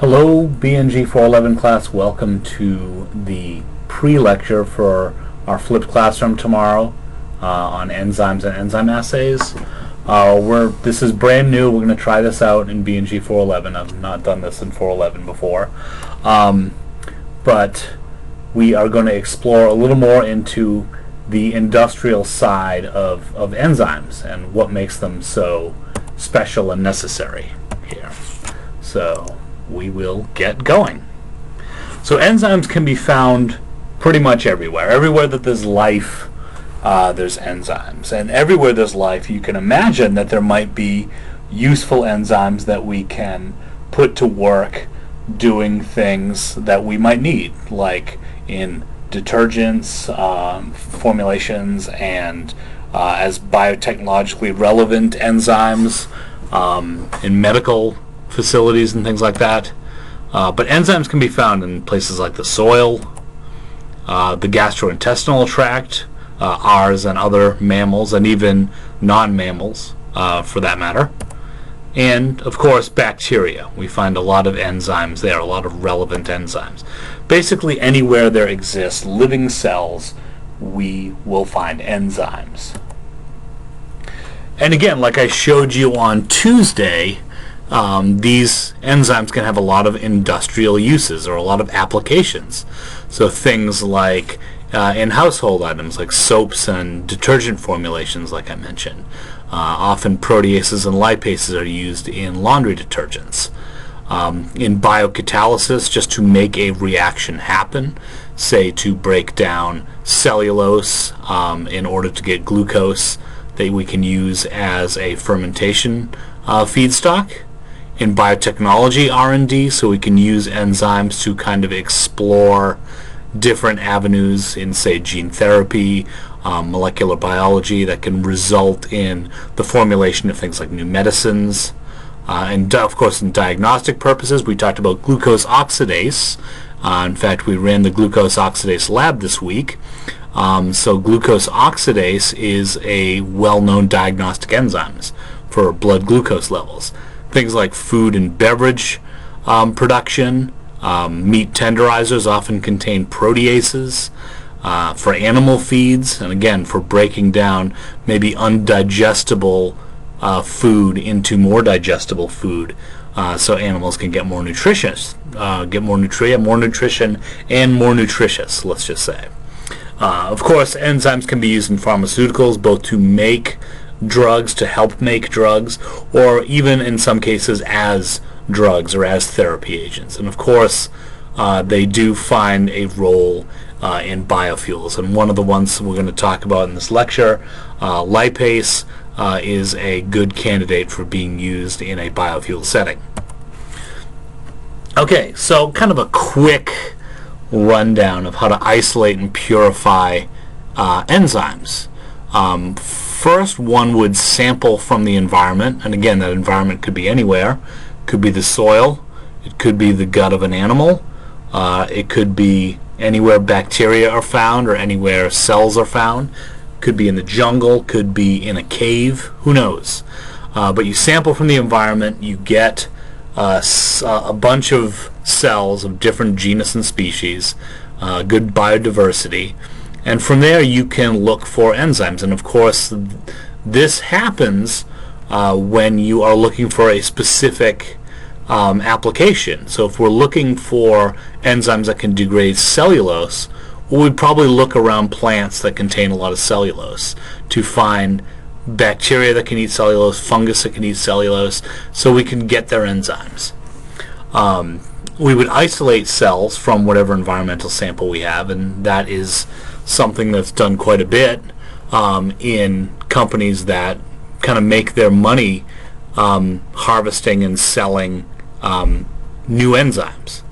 Hello, BNG411 class. Welcome to the pre-lecture for our flipped classroom tomorrow on enzymes and enzyme assays. This is brand new. We're going to try this out in BNG411. I've not done this in 411 before. But we are going to explore a little more into the industrial side of enzymes and what makes them so special and necessary here. So we will get going. So enzymes can be found pretty much everywhere. Everywhere that there's life, there's enzymes. And everywhere there's life, you can imagine that there might be useful enzymes that we can put to work doing things that we might need, like in detergents, formulations, and as biotechnologically relevant enzymes in medical facilities and things like that. But enzymes can be found in places like the soil, the gastrointestinal tract, ours and other mammals, and even non-mammals for that matter. And of course bacteria. We find a lot of enzymes there, a lot of relevant enzymes. Basically anywhere there exists living cells, we will find enzymes. And again, like I showed you on Tuesday, these enzymes can have a lot of industrial uses or a lot of applications. So things like in household items like soaps and detergent formulations, like I mentioned. Often proteases and lipases are used in laundry detergents. In biocatalysis, just to make a reaction happen, say to break down cellulose in order to get glucose that we can use as a fermentation feedstock. In biotechnology R&D, so we can use enzymes to kind of explore different avenues in, say, gene therapy, molecular biology that can result in the formulation of things like new medicines. And of course, in diagnostic purposes, we talked about glucose oxidase. In fact, we ran the glucose oxidase lab this week. So glucose oxidase is a well-known diagnostic enzyme for blood glucose levels. Things like food and beverage production, meat tenderizers often contain proteases. For animal feeds, and again for breaking down maybe undigestible food into more digestible food, so animals can get more nutritious, more nutrition, and more nutritious. Let's just say. Of course, enzymes can be used in pharmaceuticals, both to make drugs, to help make drugs, or even in some cases as drugs or as therapy agents. And of course, they do find a role in biofuels. And one of the ones we're going to talk about in this lecture, lipase, is a good candidate for being used in a biofuel setting. Okay, so kind of a quick rundown of how to isolate and purify enzymes. First, one would sample from the environment, and again, that environment could be anywhere. It could be the soil, it could be the gut of an animal, it could be anywhere bacteria are found or anywhere cells are found. Could be in the jungle, could be in a cave, who knows. But you sample from the environment, you get a bunch of cells of different genus and species, good biodiversity, and from there you can look for enzymes. And of course this happens when you are looking for a specific application. So if we're looking for enzymes that can degrade cellulose, well, we'd probably look around plants that contain a lot of cellulose to find bacteria that can eat cellulose, fungus that can eat cellulose, so we can get their enzymes. We would isolate cells from whatever environmental sample we have, and that is something that's done quite a bit in companies that kind of make their money harvesting and selling new enzymes.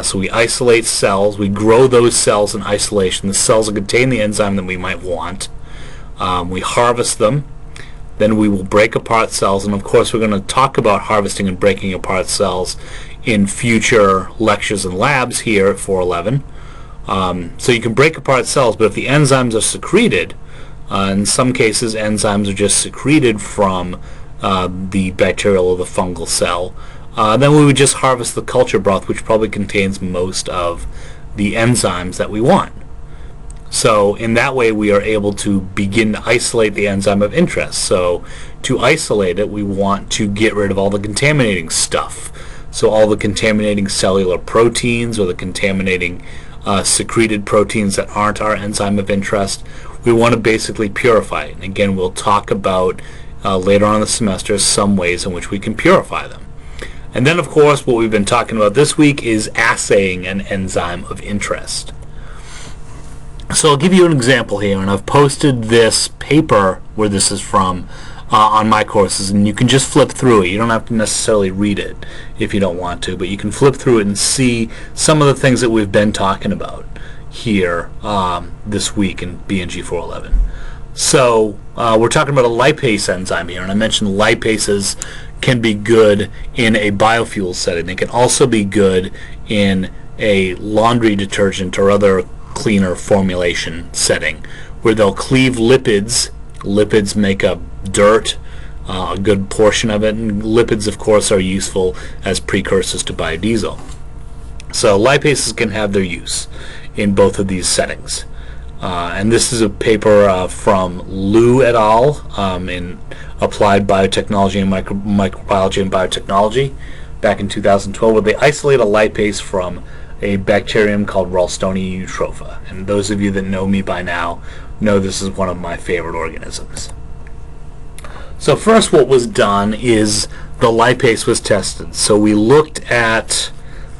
So we isolate cells, we grow those cells in isolation. The cells will contain the enzyme that we might want. We harvest them, then we will break apart cells, and of course we're going to talk about harvesting and breaking apart cells in future lectures and labs here at 411. So you can break apart cells, but if the enzymes are secreted, in some cases enzymes are just secreted from the bacterial or the fungal cell, Then we would just harvest the culture broth, which probably contains most of the enzymes that we want. So in that way we are able to begin to isolate the enzyme of interest. So to isolate it, we want to get rid of all the contaminating stuff. So all the contaminating cellular proteins or the contaminating secreted proteins that aren't our enzyme of interest. We want to basically purify it. And again, we'll talk about later on in the semester some ways in which we can purify them. And then, of course, what we've been talking about this week is assaying an enzyme of interest. So I'll give you an example here, and I've posted this paper where this is from on my courses, and you can just flip through it. You don't have to necessarily read it if you don't want to, but you can flip through it and see some of the things that we've been talking about here this week in BNG411. So we're talking about a lipase enzyme here, and I mentioned lipases can be good in a biofuel setting. They can also be good in a laundry detergent or other cleaner formulation setting, where they'll cleave lipids. Lipids make up dirt, a good portion of it, and lipids, of course, are useful as precursors to biodiesel. So lipases can have their use in both of these settings. And this is a paper from Liu et al. In Applied Biotechnology and Microbiology and Biotechnology back in 2012, where they isolate a lipase from a bacterium called Ralstonia eutropha. And those of you that know me by now know this is one of my favorite organisms. So first what was done is the lipase was tested. So we looked at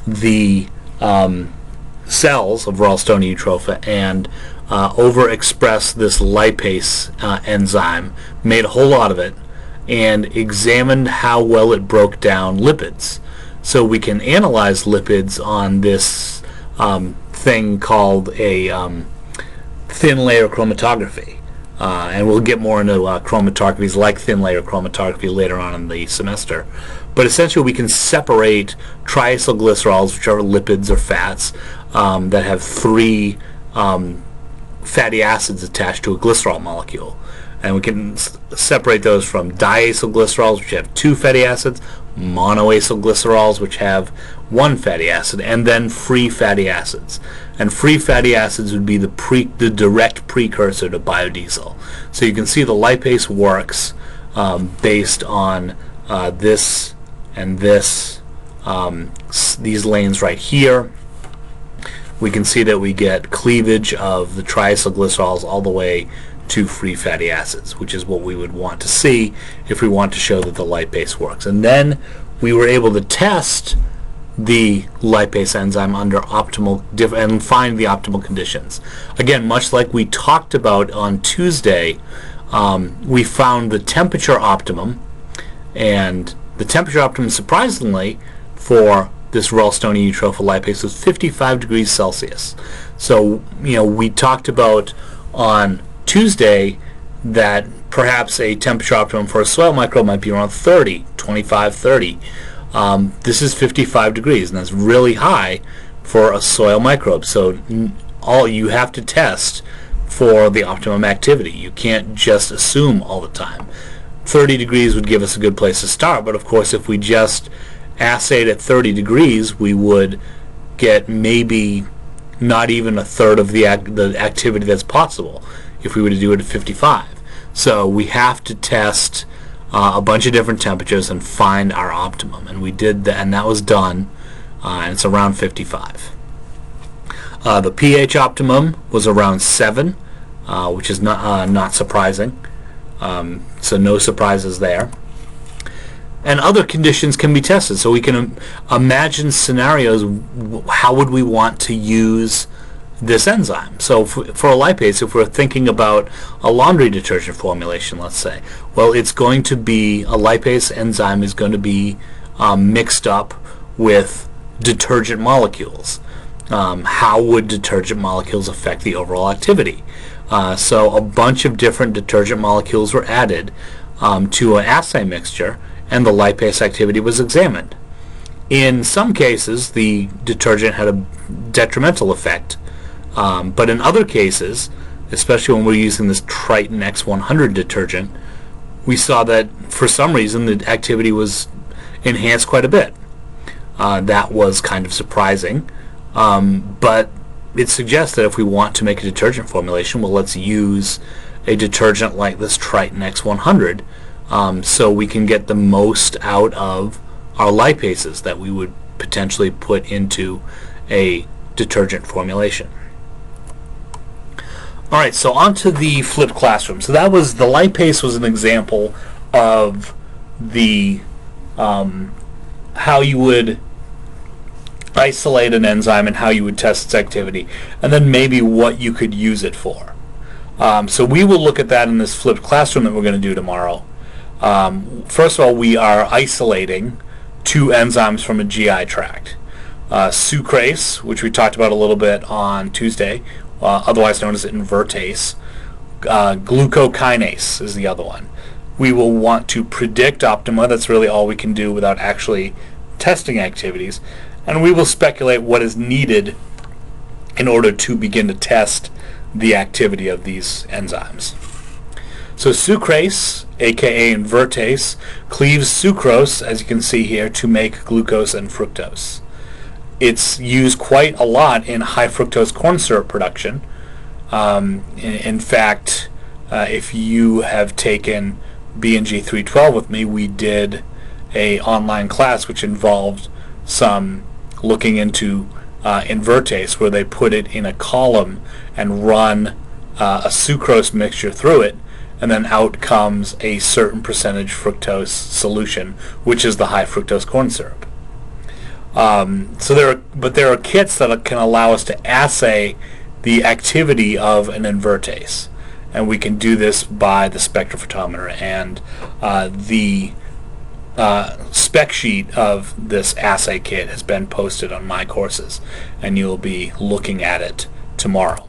the cells of Ralstonia eutropha and overexpressed this lipase enzyme, made a whole lot of it, and examined how well it broke down lipids. So we can analyze lipids on this thing called a thin layer chromatography. And we'll get more into chromatographies like thin layer chromatography later on in the semester. But essentially we can separate triacylglycerols, which are lipids or fats, that have three fatty acids attached to a glycerol molecule. And we can separate those from diacylglycerols, which have two fatty acids, monoacylglycerols, which have one fatty acid, and then free fatty acids. And free fatty acids would be the direct precursor to biodiesel. So you can see the lipase works based on this and this, these lanes right here. We can see that we get cleavage of the triacylglycerols all the way to free fatty acids, which is what we would want to see if we want to show that the lipase works. And then we were able to test the lipase enzyme under optimal and find the optimal conditions. Again, much like we talked about on Tuesday, we found the temperature optimum, and the temperature optimum, surprisingly, for this Ralstonia eutropha lipase was 55 degrees Celsius. So, we talked about on Tuesday that perhaps a temperature optimum for a soil microbe might be around 25, 30. This is 55 degrees, and that's really high for a soil microbe. So all you have to test for the optimum activity. You can't just assume all the time. 30 degrees would give us a good place to start, but of course if we just assayed at 30 degrees, we would get maybe not even a third of the activity that's possible if we were to do it at 55. So we have to test a bunch of different temperatures and find our optimum, and we did that, and that was done, and it's around 55. The pH optimum was around 7, which is not surprising, so no surprises there. And other conditions can be tested, so we can imagine scenarios. How would we want to use this enzyme? So for a lipase, if we're thinking about a laundry detergent formulation, let's say, well, it's going to be, a lipase enzyme is going to be mixed up with detergent molecules. How would detergent molecules affect the overall activity? So a bunch of different detergent molecules were added to an assay mixture, and the lipase activity was examined. In some cases, the detergent had a detrimental effect, but in other cases, especially when we're using this Triton X100 detergent, we saw that for some reason the activity was enhanced quite a bit. That was kind of surprising, but it suggests that if we want to make a detergent formulation, well, let's use a detergent like this Triton X100, so we can get the most out of our lipases that we would potentially put into a detergent formulation. Alright, so on to the flipped classroom. So that was, the lipase was an example of the how you would isolate an enzyme and how you would test its activity, and then maybe what you could use it for. So we will look at that in this flipped classroom that we're going to do tomorrow. First of all, we are isolating two enzymes from a GI tract. Sucrase, which we talked about a little bit on Tuesday, otherwise known as invertase. Glucokinase is the other one. We will want to predict optima. That's really all we can do without actually testing activities. And we will speculate what is needed in order to begin to test the activity of these enzymes. So Sucrase, a.k.a. invertase, cleaves sucrose, as you can see here, to make glucose and fructose. It's used quite a lot in high fructose corn syrup production. In fact, if you have taken BNG411 with me, we did a online class which involved some looking into invertase, where they put it in a column and run a sucrose mixture through it, and then out comes a certain percentage fructose solution, which is the high fructose corn syrup. So there are kits that can allow us to assay the activity of an invertase, and we can do this by the spectrophotometer, and the spec sheet of this assay kit has been posted on my courses, and you'll be looking at it tomorrow.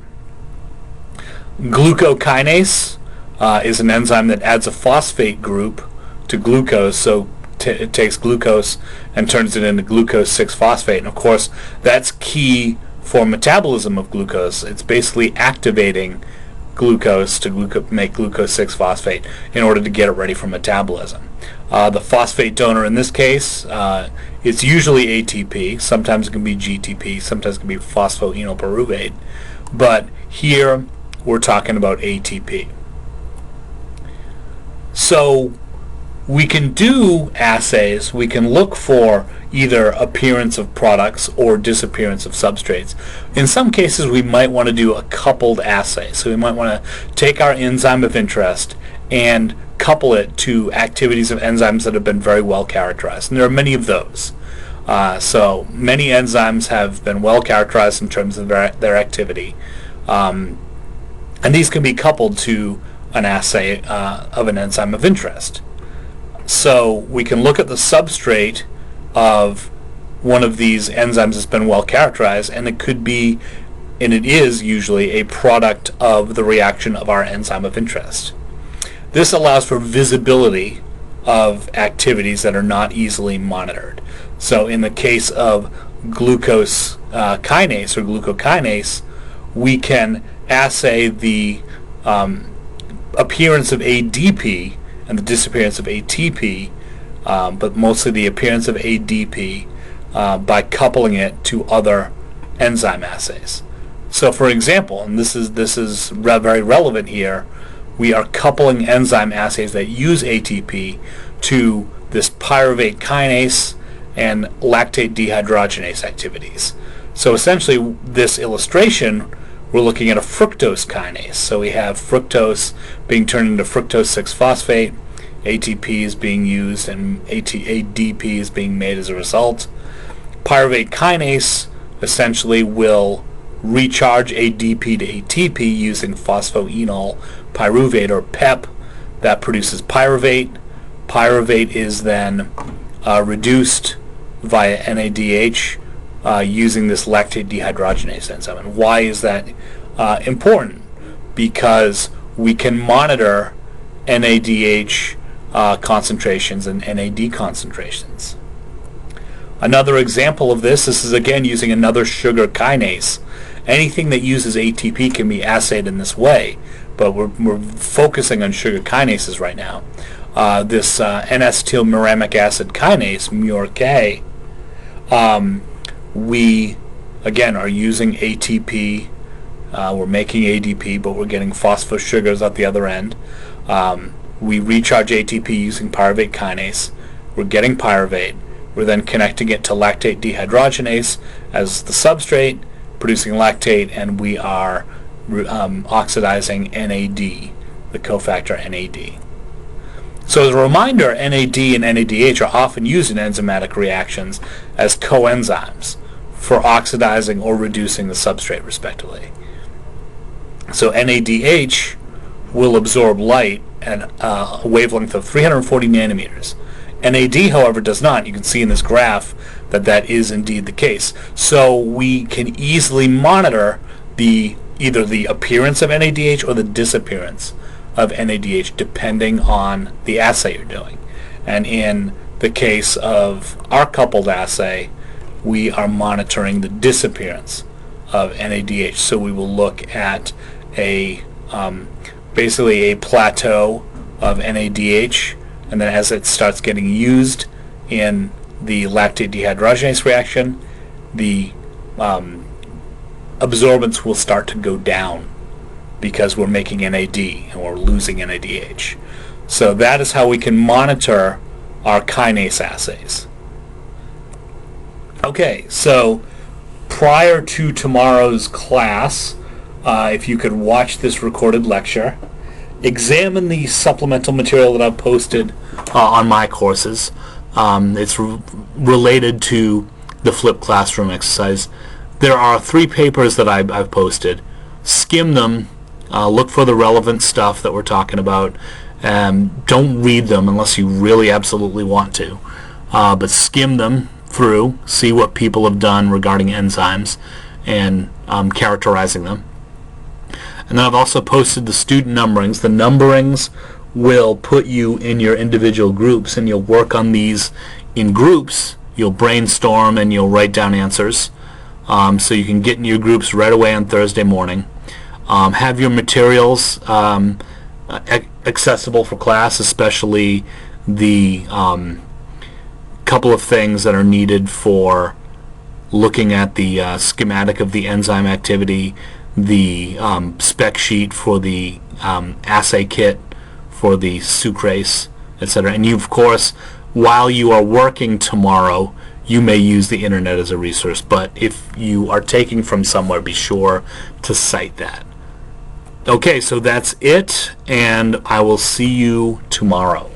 Glucokinase is an enzyme that adds a phosphate group to glucose, so it takes glucose and turns it into glucose 6-phosphate, and of course that's key for metabolism of glucose. It's basically activating glucose to make glucose 6-phosphate in order to get it ready for metabolism. The phosphate donor in this case, it's usually ATP, sometimes it can be GTP, sometimes it can be phosphoenol pyruvate, but here we're talking about ATP. So we can do assays, we can look for either appearance of products or disappearance of substrates. In some cases we might want to do a coupled assay, so we might want to take our enzyme of interest and couple it to activities of enzymes that have been very well characterized, and there are many of those. So many enzymes have been well characterized in terms of their activity, and these can be coupled to an assay of an enzyme of interest. So we can look at the substrate of one of these enzymes that's been well characterized, and it could be, and it is usually, a product of the reaction of our enzyme of interest. This allows for visibility of activities that are not easily monitored. So in the case of glucose kinase or glucokinase, we can assay the appearance of ADP and the disappearance of ATP, but mostly the appearance of ADP by coupling it to other enzyme assays. So for example, and this is very relevant here, we are coupling enzyme assays that use ATP to this pyruvate kinase and lactate dehydrogenase activities. So essentially this illustration, we're looking at a fructose kinase. So we have fructose being turned into fructose 6-phosphate, ATP is being used, and ADP is being made as a result. Pyruvate kinase essentially will recharge ADP to ATP using phosphoenol pyruvate, or PEP, that produces pyruvate. Pyruvate is then reduced via NADH using this lactate dehydrogenase enzyme. And why is that important? Because we can monitor NADH concentrations and NAD concentrations. Another example of this is again using another sugar kinase. Anything that uses ATP can be assayed in this way, but we're focusing on sugar kinases right now. This N-acetylmuramic acid kinase, MURK, We, again, are using ATP. We're making ADP, but we're getting phosphosugars at the other end. We recharge ATP using pyruvate kinase. We're getting pyruvate. We're then connecting it to lactate dehydrogenase as the substrate, producing lactate, and we are oxidizing NAD, the cofactor NAD. So as a reminder, NAD and NADH are often used in enzymatic reactions as coenzymes for oxidizing or reducing the substrate, respectively. So NADH will absorb light at a wavelength of 340 nanometers. NAD, however, does not. You can see in this graph that that is indeed the case. So we can easily monitor either the appearance of NADH or the disappearance of NADH depending on the assay you're doing. And in the case of our coupled assay, we are monitoring the disappearance of NADH. So we will look at basically a plateau of NADH, and then as it starts getting used in the lactate dehydrogenase reaction, the absorbance will start to go down because we're making NAD and we're losing NADH. So that is how we can monitor our kinase assays. Okay, so prior to tomorrow's class, if you could watch this recorded lecture, examine the supplemental material that I've posted on my courses. It's related to the flipped classroom exercise. There are 3 papers that I've posted. Skim them, look for the relevant stuff that we're talking about. Don't read them unless you really absolutely want to. But skim them through, see what people have done regarding enzymes and characterizing them. And then I've also posted the student numberings. The numberings will put you in your individual groups, and you'll work on these in groups. You'll brainstorm and you'll write down answers. So you can get in your groups right away on Thursday morning. Have your materials accessible for class, especially the couple of things that are needed for looking at the schematic of the enzyme activity, the spec sheet for the assay kit for the Sucrase, etc. And you, of course, while you are working tomorrow, you may use the internet as a resource, but if you are taking from somewhere, be sure to cite that. Okay, so that's it, and I will see you tomorrow.